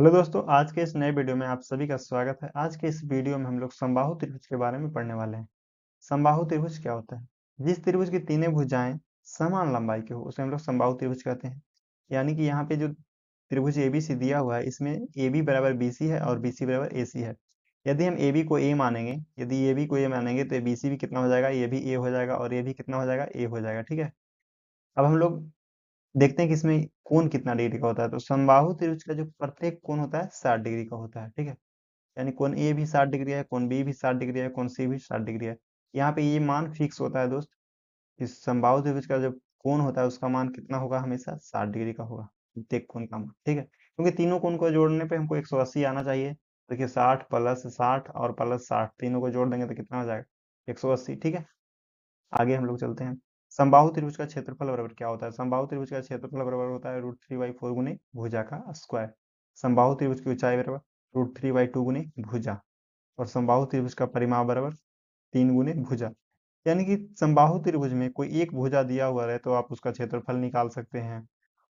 Hello दोस्तों, आज के इस नए वीडियो में आप सभी का स्वागत है। आज के इस वीडियो में हम लोग समबाहु त्रिभुज के बारे में पढ़ने वाले हैं। समबाहु त्रिभुज क्या होता है? जिस त्रिभुज की तीनों भुजाएं समान लंबाई की हो उसे हम लोग समबाहु त्रिभुज कहते हैं। यानी कि यहाँ पे जो त्रिभुज एबीसी दिया हुआ है इसमें AB बराबर BC है और BC बराबर AC है। यदि हम AB को A मानेंगे, यदि AB को A मानेंगे तो BC भी कितना हो जाएगा, ये भी A हो जाएगा और ये भी कितना हो जाएगा, A हो जाएगा। ठीक है। अब हम लोग देखते हैं कि इसमें कोण कितना डिग्री का होता है। तो समबाहु त्रिभुज का जो प्रत्येक कोण होता है 60 डिग्री का होता है। ठीक है। यानी कोण ए भी 60 डिग्री है, कोण बी भी 60 डिग्री है, कोण सी भी 60 डिग्री है। यहाँ पे ये मान फिक्स होता है दोस्त। इस समबाहु त्रिभुज का जो कोण होता है उसका मान कितना होगा, हमेशा 60 डिग्री का होगा प्रत्येक कोण का मान। ठीक है, क्योंकि तीनों कोण को जोड़ने पे हमको 180 आना चाहिए। देखिए 60 प्लस 60 और प्लस 60 तीनों को जोड़ देंगे तो कितना हो जाएगा, 180। ठीक है, आगे हम लोग चलते हैं। समबाहु त्रिभुज का क्षेत्रफल बराबर क्या होता है? समबाहु त्रिभुज का क्षेत्रफल बराबर होता है √3/4 गुने भुजा का स्क्वायर। समबाहु त्रिभुज की ऊंचाई बराबर √3/2 गुने भुजा, और समबाहु त्रिभुज का परिमाप बराबर 3 गुने भुजा। यानी कि समबाहु त्रिभुज में कोई एक भुजा दिया हुआ है तो आप उसका क्षेत्रफल निकाल सकते हैं,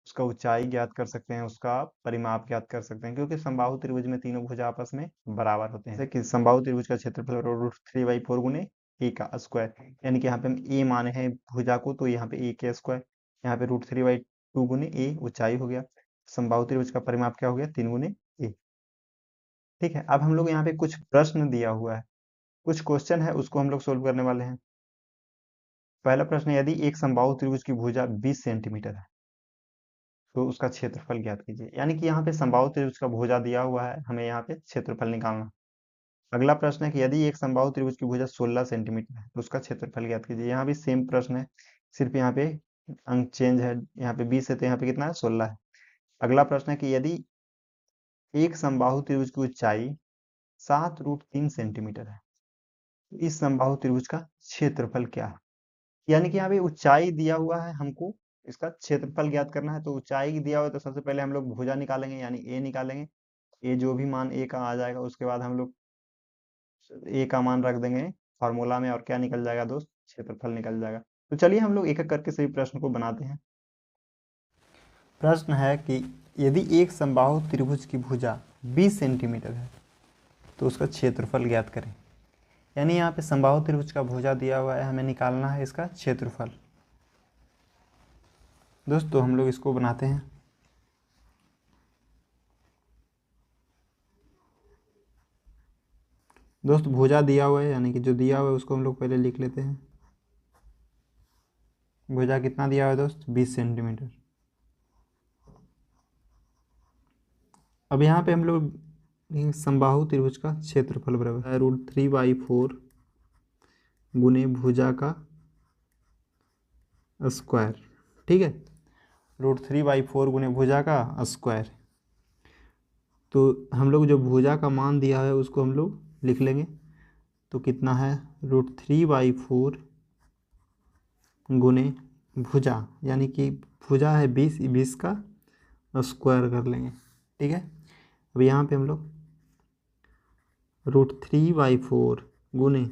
उसका ऊंचाई ज्ञात कर सकते हैं, उसका परिमाप ज्ञात कर सकते हैं, क्योंकि समबाहु त्रिभुज में तीनों भुजा आपस में बराबर होते हैं। जैसे कि समबाहु त्रिभुज का क्षेत्रफल √3/4 गुने ए का स्क्वायर। यानी कि यहाँ पे हम ए माने हैं भुजा को, तो यहाँ पे ए के स्क्वायर, यहाँ पे √3/2 गुने ए ऊंचाई हो गया। समबाहु त्रिभुज का परिमाप क्या हो गया, 3 गुने ए। ठीक है, अब हम लोग यहाँ पे कुछ प्रश्न दिया हुआ है, कुछ क्वेश्चन है उसको हम लोग सोल्व करने वाले हैं। पहला प्रश्न है, यदि एक समबाहु त्रिभुज की भुजा 20 सेंटीमीटर है तो उसका क्षेत्रफल ज्ञात कीजिए। यानी कि यहाँ पे समबाहु त्रिभुज का भुजा दिया हुआ है, हमें यहाँ पे क्षेत्रफल निकालना। अगला प्रश्न है कि यदि एक समबाहु त्रिभुज की भुजा 16 सेंटीमीटर है तो उसका क्षेत्रफल ज्ञात कीजिए। यहाँ भी सेम प्रश्न है, सिर्फ यहाँ पे अंक चेंज है, यहाँ पे 20 है तो यहाँ पे कितना है, 16 है। अगला प्रश्न है कि यदि एक समबाहु त्रिभुज की ऊंचाई 7√3 सेंटीमीटर है तो इस समबाहु त्रिभुज का क्षेत्रफल क्या है? यानी कि यहाँ पे ऊंचाई दिया हुआ है, हमको इसका क्षेत्रफल ज्ञात करना है। तो ऊंचाई दिया हुआ है तो सबसे पहले हम लोग भुजा निकालेंगे, यानी ए निकालेंगे। ए जो भी मान ए का आ जाएगा उसके बाद हम लोग ए का मान रख देंगे फार्मूला में, और क्या निकल जाएगा दोस्त, क्षेत्रफल निकल जाएगा। तो चलिए हम लोग एक एक करके सभी प्रश्न को बनाते हैं। प्रश्न है कि यदि एक समबाहु त्रिभुज की भुजा 20 सेंटीमीटर है तो उसका क्षेत्रफल ज्ञात करें। यानी यहाँ पे समबाहु त्रिभुज का भुजा दिया हुआ है, हमें निकालना है इसका क्षेत्रफल। दोस्तों हम लोग इसको बनाते हैं। दोस्त भुजा दिया हुआ है, यानी कि जो दिया हुआ है उसको हम लोग पहले लिख लेते हैं। भुजा कितना दिया हुआ है दोस्त, 20 सेंटीमीटर। अब यहाँ पे हम लोग समबाहु त्रिभुज का क्षेत्रफल बराबर है √3/4 गुने भुजा का स्क्वायर। ठीक है, √3/4 गुने भुजा का स्क्वायर। तो हम लोग जो भुजा का मान दिया है उसको हम लोग लिख लेंगे। तो कितना है, √3/4 गुने भुजा, यानी कि भुजा है 20, 20 का स्क्वायर कर लेंगे। ठीक है, अब यहाँ पे हम लोग √3/4 गुने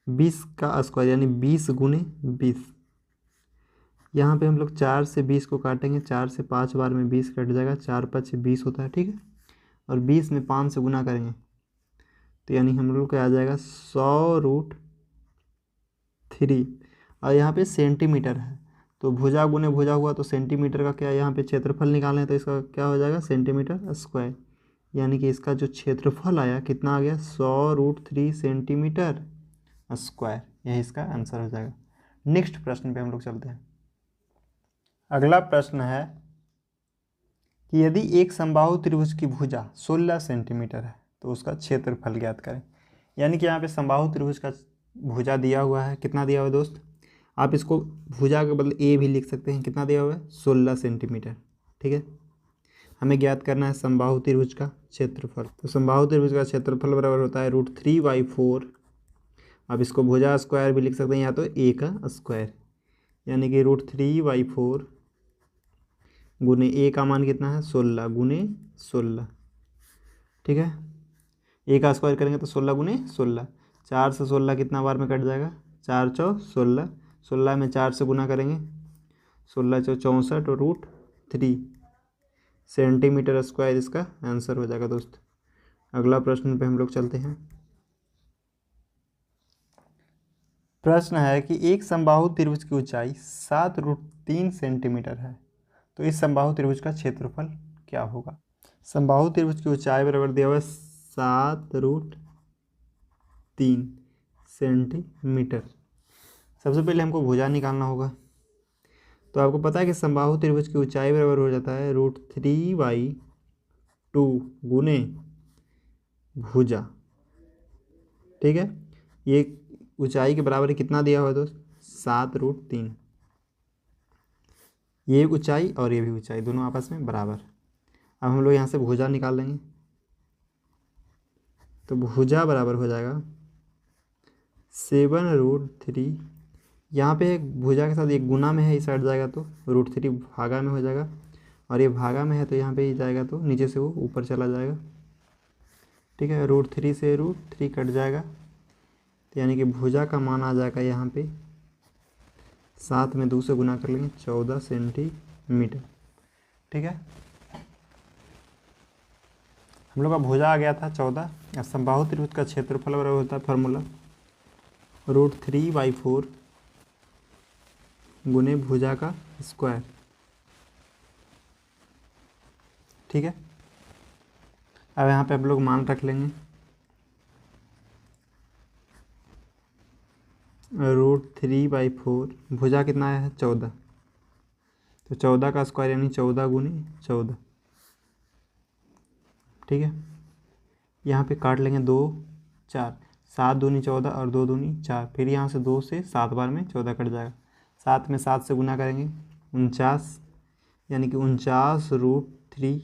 20 का स्क्वायर, यानी 20 गुने 20। यहाँ पे हम लोग 4 से 20 को काटेंगे, 4 से 5 बार में 20 कट जाएगा, 4 5 20 होता है। ठीक है, और 20 में 5 से गुना करेंगे तो यानी हम लोग का आ जाएगा 100√3। और यहाँ पे सेंटीमीटर है तो भुजा गुने भुजा हुआ तो सेंटीमीटर का क्या, यहाँ पे क्षेत्रफल निकालना है तो इसका क्या हो जाएगा, सेंटीमीटर स्क्वायर। यानी कि इसका जो क्षेत्रफल आया कितना आ गया, 100√3 सेंटीमीटर स्क्वायर। यही इसका आंसर हो जाएगा। नेक्स्ट प्रश्न पे हम लोग चलते हैं। अगला प्रश्न है कि यदि एक समबाहु त्रिभुज की भुजा 16 सेंटीमीटर है तो उसका क्षेत्रफल ज्ञात करें। यानी कि यहाँ पे समबाहु त्रिभुज का भुजा दिया हुआ है, कितना दिया हुआ है दोस्त, आप इसको भुजा के बदले ए भी लिख सकते हैं। कितना दिया हुआ है, 16 सेंटीमीटर। ठीक है, हमें ज्ञात करना है समबाहु त्रिभुज का क्षेत्रफल। तो समबाहु त्रिभुज का क्षेत्रफल बराबर होता है √3/4। अब इसको भुजा स्क्वायर भी लिख सकते हैं, या तो ए का स्क्वायर, यानी कि √3/4 गुने ए का मान कितना है, 16 गुने 16। ठीक है, ए का स्क्वायर करेंगे तो 16 गुने 16, 4 से 16 कितना बार में कट जाएगा, 4 चौ 16, 16 में 4 से गुना करेंगे, 16 चौ 64 और √3 सेंटीमीटर स्क्वायर इसका आंसर हो जाएगा दोस्त। अगला प्रश्न पे हम लोग चलते हैं। प्रश्न है कि एक समबाहु त्रिभुज की ऊंचाई 7√3 सेंटीमीटर है, तो इस समबाहु त्रिभुज का क्षेत्रफल क्या होगा। समबाहु त्रिभुज की ऊंचाई बराबर दिया हुआ है 7√3 सेंटीमीटर। सबसे पहले हमको भुजा निकालना होगा। तो आपको पता है कि समबाहु त्रिभुज की ऊंचाई बराबर हो जाता है √3/2 गुने भुजा। ठीक है, ये ऊंचाई के बराबर कितना दिया हुआ है दोस्त, 7√3। ये ऊंचाई और ये भी ऊंचाई दोनों आपस में बराबर। अब हम लोग यहाँ से भुजा निकाल लेंगे। तो भुजा बराबर हो जाएगा 7√3। यहाँ पे एक भुजा के साथ एक गुना में है, इस साइड जाएगा तो √3 भागा में हो जाएगा, और ये भागा में है तो यहाँ पे ही जाएगा तो नीचे से वो ऊपर चला जाएगा। ठीक है, √3 से √3 कट जाएगा, तो यानी कि भुजा का मान आ जाएगा यहाँ पे 7 में 2 से गुना कर लेंगे 14 सेंटीमीटर। ठीक है, हम लोग का भुजा आ गया था 14। अब समबाहु त्रिभुज का क्षेत्रफल बराबर होता है फार्मूला √3/4 गुने भुजा का स्क्वायर। ठीक है, अब यहाँ पे आप लोग मान रख लेंगे √3/4, भुजा कितना है 14, तो 14 का स्क्वायर यानी 14 गुने 14। ठीक है, यहाँ पे काट लेंगे 2 4, 7 दूनी 14 और 2 दूनी 4, फिर यहाँ से 2 से 7 बार में 14 कट जाएगा। 7 में 7 से गुना करेंगे 49, यानी कि 49√3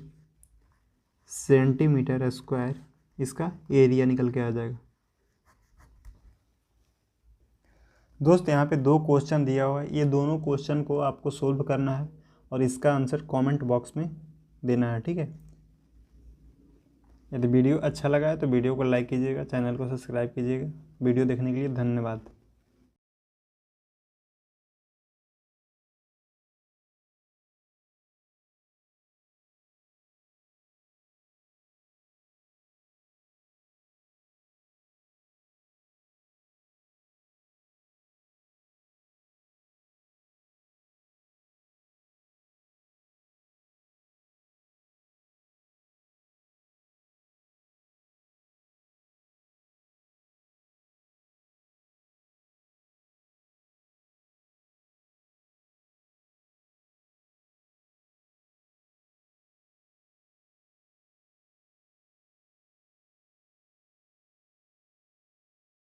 सेंटीमीटर स्क्वायर इसका एरिया निकल के आ जाएगा। दोस्त यहाँ पे 2 क्वेश्चन दिया हुआ है, ये दोनों क्वेश्चन को आपको सोल्व करना है और इसका आंसर कमेंट बॉक्स में देना है। ठीक है, यदि वीडियो अच्छा लगा है तो वीडियो को लाइक कीजिएगा, चैनल को सब्सक्राइब कीजिएगा। वीडियो देखने के लिए धन्यवाद।